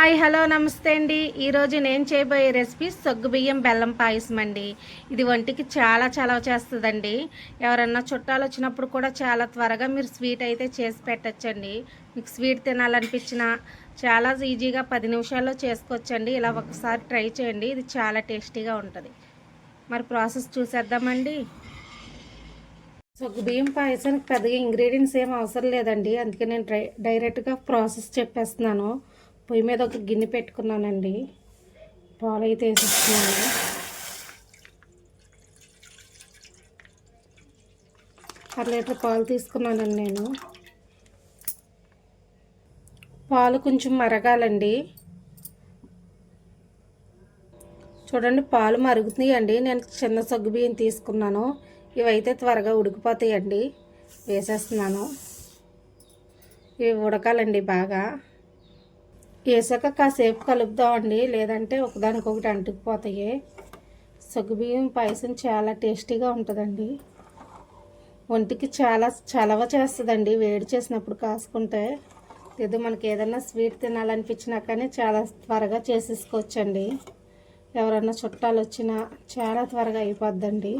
Hi hello నమస్తే అండి. ఈరోజు నేను చేయబోయే రెసిపీ సగ్గుబియ్యం బెల్లం పాయసం అండి. ఇది ఒంటికి చాలా చలవ చేస్తుందండి. ఎవరన్నా చుట్టాలు వచ్చినప్పుడు కూడా చాలా త్వరగా మీరు స్వీట్ అయితే చేసి పెట్టచ్చండి. మీకు స్వీట్ తినాలనిపించినా చాలా ఈజీగా 10 నిమిషాల్లో చేసుకోవచ్చండి. ఇలా ఒకసారి ట్రై చేయండి, ఇది చాలా టేస్టీగా ఉంటుంది. మరి ప్రాసెస్ చూసేద్దామండి. సగ్గుబియ్యం పాయసానికి పెద్దగా ఇంగ్రీడియంట్స్ ఏం అవసరం లేదండి, అందుకే నేను డైరెక్ట్గా ప్రాసెస్ చెప్పేస్తున్నాను. పొయ్యి మీద ఒక గిన్నె పెట్టుకున్నానండి, పాలు అయితే వేసేస్తున్నాను. అర లీటర్ పాలు తీసుకున్నానండి నేను. పాలు కొంచెం మరగాలండి. చూడండి పాలు మరుగుతున్నాయండి. నేను చిన్న సగ్గుబియ్యం తీసుకున్నాను, ఇవైతే త్వరగా ఉడికిపోతాయండి. వేసేస్తున్నాను. ఇవి ఉడకాలండి బాగా. వేసాక కాసేపు కలుపుదామండి, లేదంటే ఒకదానికొకటి అంటుకుపోతాయి. సగ్గుబియ్యం పాయసం చాలా టేస్టీగా ఉంటుందండి. ఒంటికి చాలా చలవ చేస్తుందండి వేడి చేసినప్పుడు కాసుకుంటే. లేదు మనకి ఏదైనా స్వీట్ తినాలనిపించినా కానీ చాలా త్వరగా చేసేసుకోవచ్చండి. ఎవరన్నా చుట్టాలు వచ్చినా చాలా త్వరగా అయిపోద్దండి.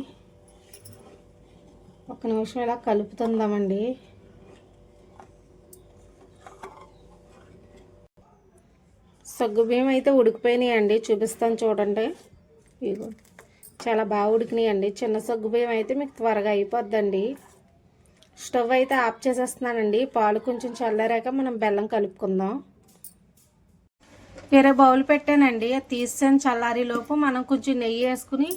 ఒక నిమిషం ఇలా కలుపుతుందామండి. సగ్గుబియ్యం అయితే ఉడికిపోయినాయండి, చూపిస్తాను చూడండి. ఇగో చాలా బాగా ఉడికినాయండి. చిన్న సగ్గుబియ్యం అయితే మీకు త్వరగా అయిపోద్దండి. స్టవ్ అయితే ఆఫ్ చేసేస్తున్నానండి. పాలు కొంచెం చల్లారాక మనం బెల్లం కలుపుకుందాం. వేరే బౌల్ పెట్టానండి, అది తీసాను. చల్లారిలోపు మనం కొంచెం నెయ్యి వేసుకుని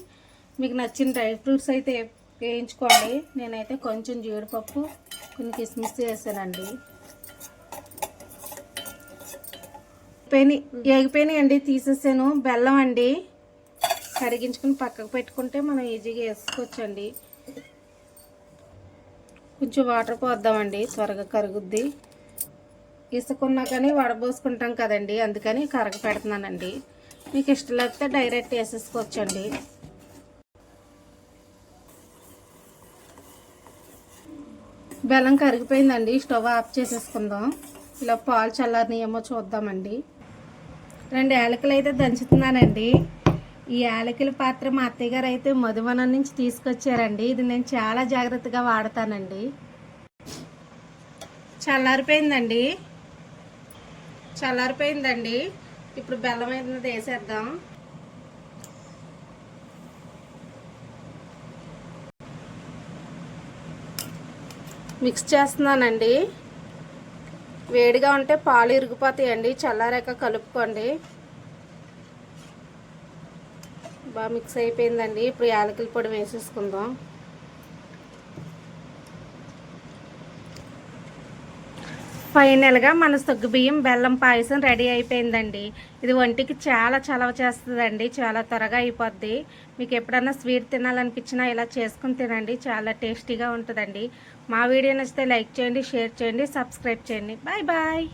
మీకు నచ్చిన డ్రై ఫ్రూట్స్ అయితే వేయించుకోండి. నేనైతే కొంచెం జీడిపప్పు, కొన్ని కిస్మిస్ వేసానండి. ఎగిపోయినాయి అండి, తీసేసాను. బెల్లం అండి కరిగించుకుని పక్కకు పెట్టుకుంటే మనం ఈజీగా వేసుకోవచ్చండి. కొంచెం వాటర్ పోద్దామండి, త్వరగా కరుగుద్ది. ఇసుకున్నా కానీ వడబోసుకుంటాం కదండి, అందుకని కరగ పెడుతున్నానండి. మీకు ఇష్టం లేకపోతే డైరెక్ట్ వేసేసుకోవచ్చండి. బెల్లం కరిగిపోయిందండి, స్టవ్ ఆఫ్ చేసేసుకుందాం. ఇలా పాలు చల్లారనియేమో చూద్దామండి. 2 యాలకులు అయితే దంచుతున్నానండి. ఈ యాలకుల పాత్ర మా అత్తయ్య గారు అయితే మధువనం నుంచి తీసుకొచ్చారండి. ఇది నేను చాలా జాగ్రత్తగా వాడతానండి. చల్లారిపోయిందండి. ఇప్పుడు బెల్లం అయితే వేసేద్దాం. మిక్స్ చేస్తున్నానండి. వేడిగా ఉంటే పాలు ఇరిగిపోతాయండి, చల్లారాక కలుపుకోండి. బాగా మిక్స్ అయిపోయిందండి. ఇప్పుడు యాలకుల పొడి వేసేసుకుందాం. ఫైనల్గా మన సగ్గుబియ్యం బెల్లం పాయసం రెడీ అయిపోయిందండి. ఇది ఒంటికి చాలా చలవ చేస్తుందండి, చాలా త్వరగా అయిపోద్ది. మీకు ఎప్పుడన్నా స్వీట్ తినాలనిపించినా ఇలా చేసుకుని తినండి, చాలా టేస్టీగా ఉంటుందండి. మా వీడియో నచ్చితే లైక్ చేయండి, షేర్ చేయండి, సబ్స్క్రైబ్ చేయండి. Bye bye.